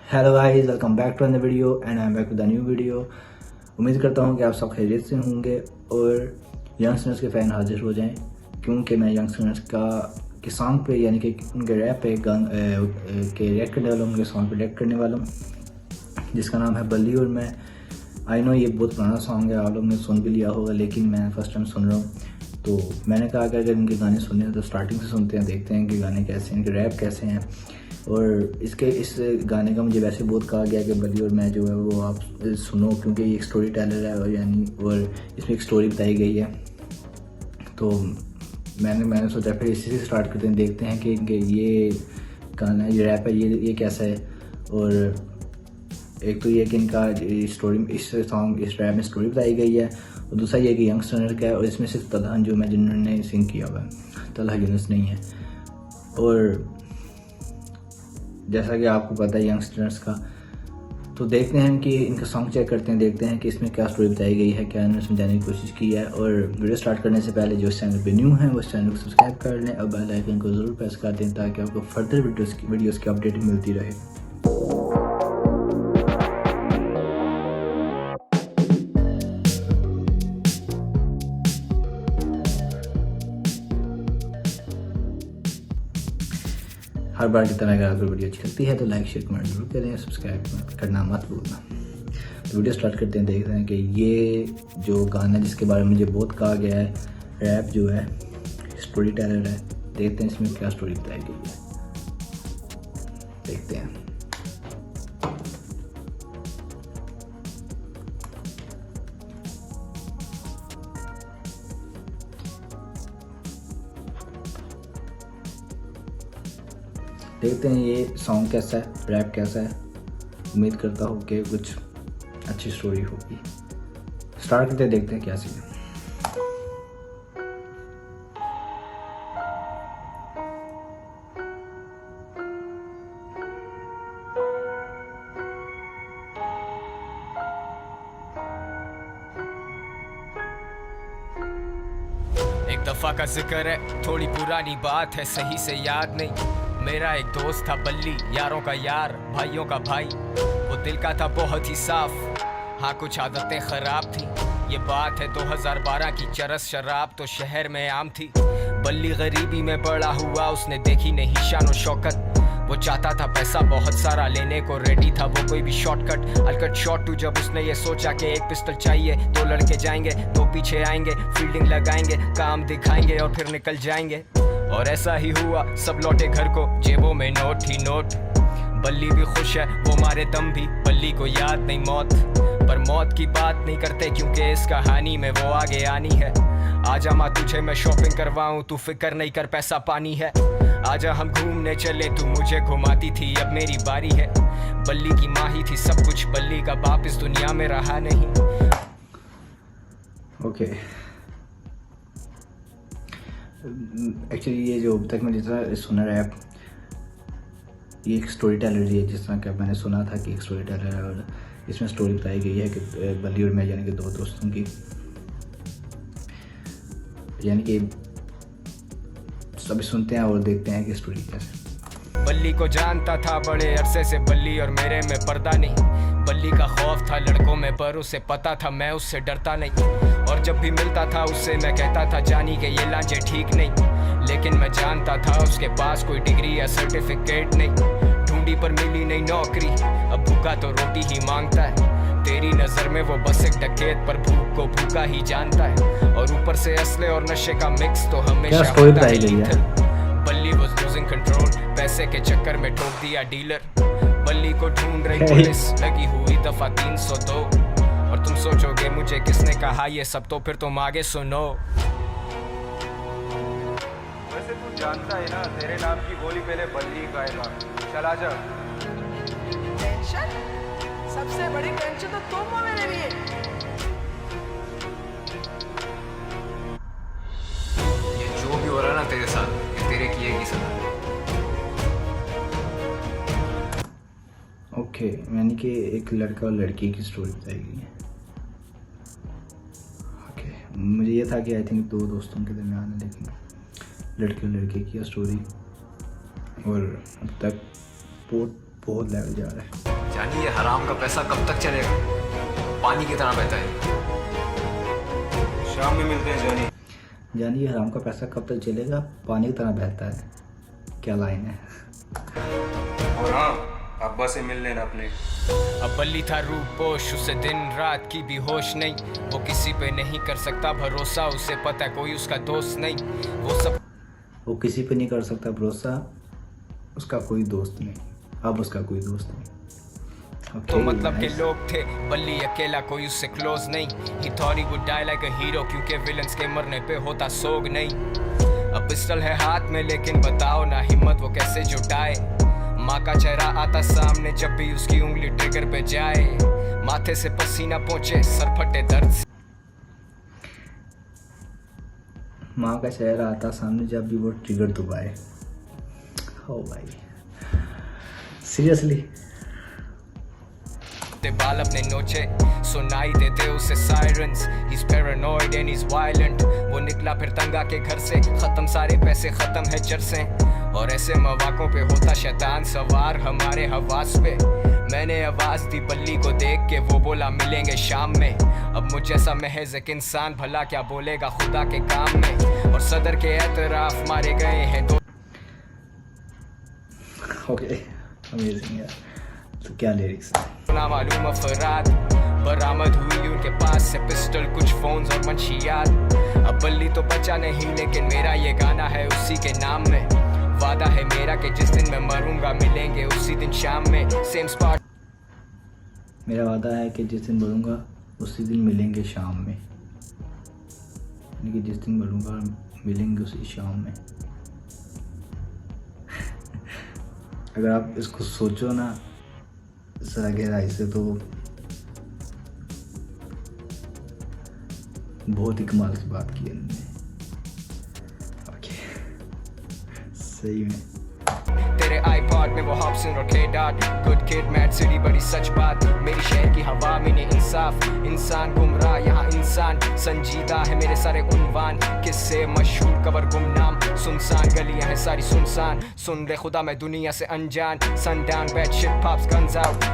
Hello guys, welcome back to another video and I am back with a new video. उम्मीद करता हूँ कि आप सब खैरियत से होंगे और यंगस्टर्स के फ़ैन हाजिर हो जाएं, क्योंकि मैं यंगस्टर्स के सॉन्ग पे यानी कि उनके रैप पे के रिएक्ट करने वाला हूँ, उनके सॉन्ग पे रिएक्ट करने वाला हूँ जिसका नाम है बल्ली। और मैं आई नो ये बहुत पुराना सॉन्ग है, आप लोग ने सुन भी लिया होगा, लेकिन मैं फ़र्स्ट टाइम सुन रहा हूँ। तो मैंने कहा कि अगर इनके गाने सुनने हैं तो स्टार्टिंग से सुनते हैं, देखते हैं कि गाने कैसे हैं, इनके रैप कैसे हैं। और इस गाने का मुझे वैसे बहुत कहा गया कि बल्ली और मैं जो है वो आप सुनो, क्योंकि ये एक स्टोरी टेलर है और और इसमें एक स्टोरी बताई गई है। तो मैंने सोचा फिर इसी से स्टार्ट करते हैं, देखते हैं कि ये गाना, ये रैप है, ये कैसा है। और एक तो ये कि इनका स्टोरी, इस रैप में स्टोरी बताई गई है, और दूसरा ये कि यंगस्टर का है और इसमें सिर्फ तलहा जो मैं जिन्होंने सिंग किया हुआ है, तलहा यूनुस नहीं है। और जैसा कि आपको पता है यंगस्टर्स का, तो देखते हैं कि इनका सॉन्ग चेक करते हैं, देखते हैं कि इसमें क्या स्टोरी बताई गई है, क्या इन्होंने समझाने की कोशिश की है। और वीडियो स्टार्ट करने से पहले जो चैनल पे न्यू है वो चैनल को सब्सक्राइब कर लें और बेल आइकन को ज़रूर प्रेस कर दें ताकि आपको फर्दर वीडियोज़ की अपडेट मिलती रहे। हर बार की तरह अगर आपको वीडियो अच्छी लगती है तो लाइक शेयर कमेंट जरूर करें, सब्सक्राइब करना मत भूलना। तो वीडियो स्टार्ट करते हैं, देखते हैं कि ये जो गाना जिसके बारे में मुझे बहुत कहा गया है, रैप जो है स्टोरी टेलर है, देखते हैं इसमें क्या स्टोरी बताई गई है, देखते हैं। देखते हैं ये सॉन्ग कैसा है, रैप कैसा है। उम्मीद करता हूँ कि कुछ अच्छी स्टोरी होगी। स्टार्ट करते हैं, देखते हैं क्या सीन है। एक दफा का जिक्र है, थोड़ी पुरानी बात है, सही से याद नहीं। मेरा एक दोस्त था बल्ली, यारों का यार, भाइयों का भाई। वो दिल का था बहुत ही साफ, हाँ कुछ आदतें खराब थी। ये बात है 2012 की, चरस शराब तो शहर में आम थी। बल्ली गरीबी में बड़ा हुआ, उसने देखी नहीं शान और शौकत। वो चाहता था पैसा बहुत सारा, लेने को रेडी था वो कोई भी शॉर्टकट। अलकट शॉट टू, जब उसने ये सोचा कि एक पिस्टल चाहिए, दो लड़के जाएंगे, दो पीछे आएंगे, फील्डिंग लगाएंगे, काम दिखाएंगे और फिर निकल जाएंगे। और ऐसा ही हुआ, सब लौटे घर को, जेबों में नोट ही नोट। बल्ली भी खुश है, वो मारे दम भी, बल्ली को याद नहीं मौत। पर मौत की बात नहीं करते क्योंकि इस कहानी में वो आगे आनी है। आजा माँ तुझे मैं शॉपिंग करवाऊं, तू फिक्र नहीं कर पैसा पानी है। आजा हम घूमने चले, तू मुझे घुमाती थी, अब मेरी बारी है। बल्ली की माँ ही थी सब कुछ, बल्ली का बाप इस दुनिया में रहा नहीं। ओके, एक्चुअली ये जो अब तक मैंने जितना सुना रैप, ये एक स्टोरी टेलर है, जिस तरह का मैंने सुना था कि एक स्टोरी टेलर है। और इसमें स्टोरी बताई गई है कि बल्ली और मैं यानी कि दो दोस्तों की, यानी कि सभी सुनते हैं और देखते हैं कि स्टोरी कैसे। बल्ली को जानता था बड़े अरसे से, बल्ली और मेरे में पर्दा नहीं। बल्ली का खौफ था लड़कों में, पर उसे पता था मैं उससे डरता नहीं। और जब भी मिलता था उससे मैं कहता था जानी के ये लांचे ठीक नहीं। लेकिन मैं जानता था उसके पास कोई डिग्री या सर्टिफिकेट नहीं। ढूंढी पर मिली नहीं नौकरी, अब भूखा तो रोटी ही मांगता है। तेरी नजर में वो बस एक डकैत, पर भूख को भूखा ही जानता है। और ऊपर से असले और नशे का मिक्स तो हमेशा होता ही है। बल्ली was losing control, पैसे के चक्कर में ठोक दिया डीलर। बल्ली को ढूंढ रही पुलिस, लगी हुई दफा 302। और तुम सोचोगे मुझे किसने कहा ये सब, तो फिर तुम आगे सुनो। वैसे तू जानता है ना, तेरे नाम की बोली पहले बल्ली गाएगा। चला जा। टेंशन, सबसे बड़ी टेंशन तो तुम हो मेरे लिए। ये जो भी हो रहा है ना तेरे साथ, ये तेरे किए की सजा। ओके, यानी कि एक लड़का और लड़की की स्टोरी बताई गई है। ओके, मुझे ये था कि आई थिंक दो दोस्तों के दरमियान है, लेकिन लड़के और लड़के की स्टोरी। और अब तक बहुत लेवल जा रहा है। जानी ये हराम का पैसा कब तक चलेगा? पानी की तरह बहता है। शाम में मिलते हैं जानी। जानी ये हराम का पैसा कब तक चलेगा, पानी की तरह बहता है। क्या लाइन है। और हाँ, अब्बा से मिल लेना अपने। अब बल्ली था रूपोश, उसे दिन रात की भी होश नहीं। वो किसी पे नहीं कर सकता भरोसा, उसे पता है कोई उसका दोस्त नहीं। वो किसी पे नहीं कर सकता भरोसा, उसका कोई दोस्त नहीं। अब उसका कोई दोस्त नहीं। तो मतलब के लोग थे, बल्ली अकेला, कोई उससे क्लोज नहीं। He thought he would die like a hero, क्योंकि विलन्स के मरने पे होता सोग नहीं। अब पिस्टल है हाथ में, लेकिन बताओ ना हिम्मत वो कैसे जुटाए। माँ का चेहरा आता सामने जब भी उसकी उंगली ट्रिगर पे जाए। माथे से पसीना पहुंचे, सर फटे दर्द से। माँ का चेहरा आता सामने जब भी वो ट्रिगर दबाए। ओ भाई सीरियसली। बाल अपने नोचे, सुनाई देते उसे sirens. He's paranoid and he's violent। वो निकला फिर तंगा के घर से, खत्म सारे पैसे, खत्म है चरसे। और ऐसे मौक़ों पे होता शैतान सवार हमारे हवास पे। मैंने आवाज दी बल्ली को देख के, वो बोला मिलेंगे शाम में। अब मुझ जैसा महज एक इंसान भला क्या बोलेगा खुदा के काम में। और सदर के एतराफ मारे गए हैं दो। ओके अमेजिंग यार। तो क्या लिरिक्स है। नामालूम अफराद बरामद हुई उनके पास से पिस्टल, कुछ फोन्स और मंशियात। अब बल्ली तो बचा नहीं, लेकिन मेरा ये गाना है उसी के नाम में। वादा है मेरा कि जिस दिन मैं मरूंगा मिलेंगे उसी दिन शाम में, सेम स्पॉट। मेरा वादा है कि जिस दिन मरूंगा उसी दिन मिलेंगे शाम में। यानी कि जिस दिन मरूंगा मिलेंगे उसी शाम में। अगर आप इसको सोचो ना ज़रा गहराई से, तो बहुत ही कमाल की बात की है इन्होंने। ओके सही में। तेरे आईपॉड में वो हॉब्सन और के-डॉट, गुड किड मैड सिटी बड़ी सच बात। मेरी शहर की हवा में ने इंसाफ, इंसान गुमराह यहाँ इंसान संजीदा है। मेरे सारे उन्वान किस्से मशहूर कबर गुमनाम, सुनसान गलियां हैं सारी सुनसान। सुन ले खुदा मैं दुनिया से अनजान, sundown bad shit pops guns out.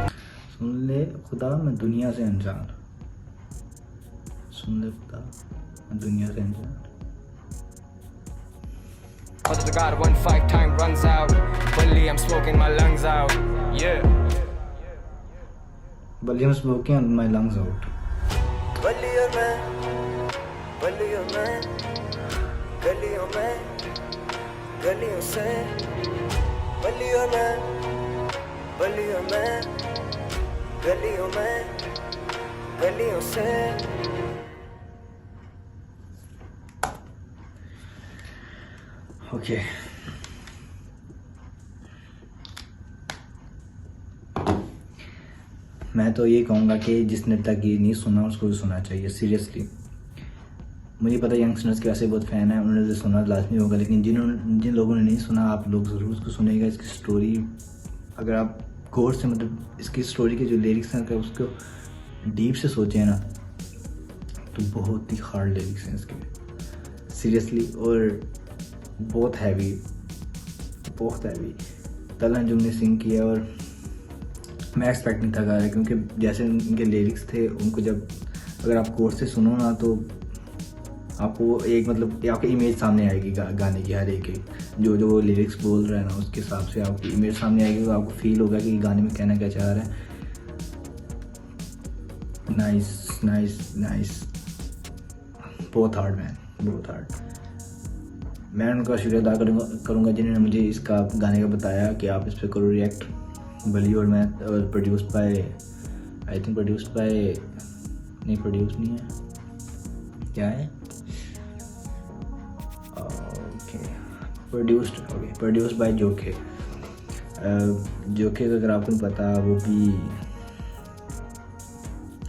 सुन ले खुदा मैं दुनिया से अनजान, सुन ले खुदा मैं दुनिया से अनजान। But the God 1-5 time runs out. Bully, I'm smoking my lungs out. Yeah. Bully, I'm smoking my lungs out. बल्ली और मैं, बल्ली और मैं, गलियों में, गलियों से। बल्ली और मैं, बल्ली और मैं, गलियों में, गलियों से। ओके मैं तो ये कहूँगा कि जिसने तक ये नहीं सुना उसको भी सुनना चाहिए। सीरियसली मुझे पता है यंगस्टर्स के वैसे बहुत फ़ैन है, उन्होंने तो सुनना लाजमी होगा, लेकिन जिन लोगों ने नहीं सुना आप लोग ज़रूर उसको सुनेगा। इसकी स्टोरी अगर आप गौर से मतलब इसकी स्टोरी के जो लिरिक्स हैं अगर उसको डीप से सोचें ना तो बहुत ही हार्ड लिरिक्स हैं इसके सीरियसली, और बहुत हैवी तलन जुमने सिंग किया। और मैं एक्सपेक्ट नहीं था गा रहा, क्योंकि जैसे उनके लिरिक्स थे उनको जब अगर आप कोर्स से सुनो ना तो आपको एक मतलब आपकी इमेज सामने आएगी गाने की, हर एक जो वो लिरिक्स बोल रहा है ना उसके हिसाब से आपकी इमेज सामने आएगी, तो आपको फील होगा कि गाने में कहना क्या चाह रहा है। नाइस बहुत हार्ड मैन, बहुत हार्ड। मैं उनका शुक्रिया अदा करूँगा जिन्होंने मुझे इसका गाने का बताया कि आप इस पर करो रिएक्ट। बली और मैं, produced by I think produce नहीं है, क्या है, ओके प्रोड्यूस्ड बाय जोखे। जोखे अगर आपको नहीं पता वो भी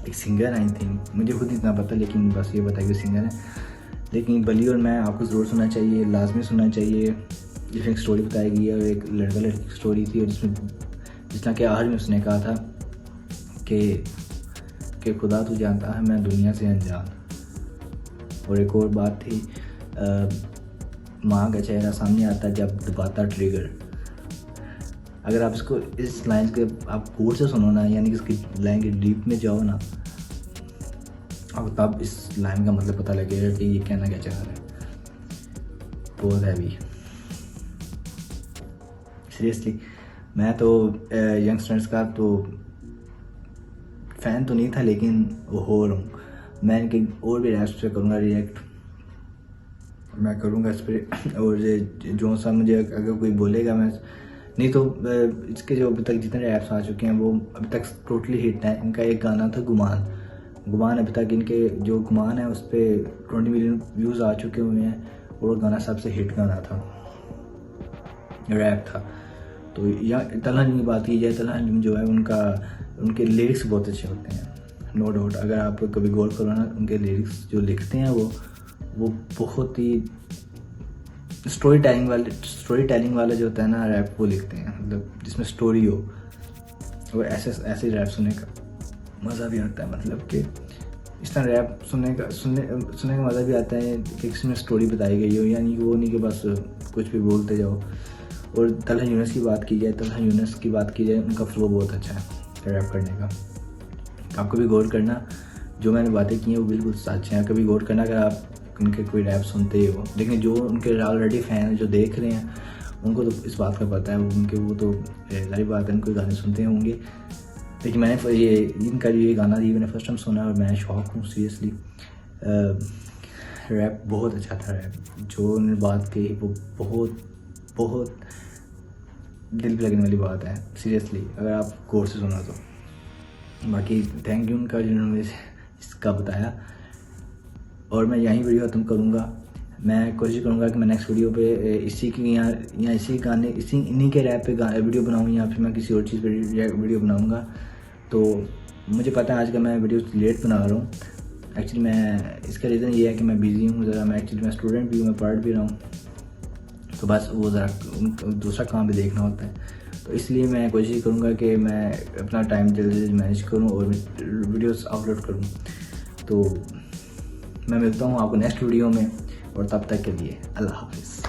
एक सिंगर आई थिंक, मुझे खुद इतना पता, लेकिन बस ये पता है कि सिंगर है। लेकिन बली और मैं आपको ज़रूर सुनना चाहिए, लाजमी सुनना चाहिए। जिसमें एक स्टोरी बताई गई है और एक लड़का लड़की की स्टोरी थी, और जिस तरह के आखिर में उसने कहा था कि खुदा तू जानता है मैं दुनिया से अनजान। और एक और बात थी, माँ का चेहरा सामने आता जब दबाता ट्रिगर। अगर आप इसको इस लाइन के आप कोर से सुनो ना, यानी कि इसकी लाइन के डीप में जाओ ना, आपको तब इस लाइन का मतलब पता लगेगा कि ये कहना क्या चाह रहा है। बहुत हैवी सीरियसली। मैं तो यंगस्टर्स का तो फ़ैन तो नहीं था, लेकिन वो हो रहा हूँ। मैं इनके और भी रैप्स पे करूँगा रिएक्ट, मैं करूँगा इस पर। और जो सा मुझे अगर कोई बोलेगा, मैं नहीं तो इसके जो अभी तक जितने रैप्स आ चुके हैं वो अभी तक टोटली हिट है। इनका एक गाना था गुमान अभी तक इनके जो गुमान है उस पर 20 मिलियन व्यूज़ आ चुके हुए हैं, और वो गाना सबसे हिट गाना था, रैप था। तो या तलहन की बात की जाए, तलहन जो है उनके लिरिक्स बहुत अच्छे होते हैं, नो डाउट। अगर आप कभी गौर करो ना, उनके लिरिक्स जो लिखते हैं वो बहुत ही स्टोरी टेलिंग वाला जो होता है ना रैप, वो लिखते हैं, मतलब जिसमें स्टोरी हो। और ऐसे रैप सुनने का मज़ा भी आता है, मतलब कि इस तरह रैप सुनने का मज़ा भी आता है कि इसमें स्टोरी बताई गई हो, यानी वो नहीं कि बस कुछ भी बोलते जाओ। और तलहन यूनुस की बात की जाए, उनका फ्लो बहुत अच्छा है रैप करने का। आप कभी गौर करना, जो मैंने बातें की हैं वो बिल्कुल सच हैं। कभी गौर करना अगर आप उनके कोई रैप सुनते ही हो। लेकिन जो उनके ऑलरेडी फ़ैन हैं, जो देख रहे हैं, उनको तो इस बात का पता है, वो तो सारी बात है, उनको गाने सुनते होंगे। लेकिन मैंने इनका ये गाना मैंने फर्स्ट टाइम सुना और मैं शॉक हूँ सीरियसली। रैप बहुत अच्छा था। रैप जो उन्होंने बात की वो बहुत दिल पे लगने वाली बात है सीरियसली, अगर आप गौर से सुना तो। बाकी थैंक यू उनका जिन्होंने इसका बताया। और मैं यहीं वीडियो ख़त्म करूँगा। मैं कोशिश करूँगा कि मैं नेक्स्ट वीडियो पे इसी की या इसी गाने इन्हीं के रैप पे वीडियो बनाऊँ, या फिर मैं किसी और चीज़ पे वीडियो बनाऊँगा। तो मुझे पता है आज का मैं वीडियो लेट बना रहा हूँ। एक्चुअली मैं इसका रीज़न ये है कि मैं बिज़ी हूँ ज़रा। मैं स्टूडेंट भी हूँ, मैं पढ़ भी रहा हूँ, तो बस वो ज़रा दूसरा काम भी देखना होता है। तो इसलिए मैं कोशिश करूँगा कि मैं अपना टाइम जल्दी मैनेज करूँ और वीडियोस अपलोड करूँ। तो मैं मिलता हूँ आपको नेक्स्ट वीडियो में, और तब तक के लिए अल्लाह हाफ़िज़।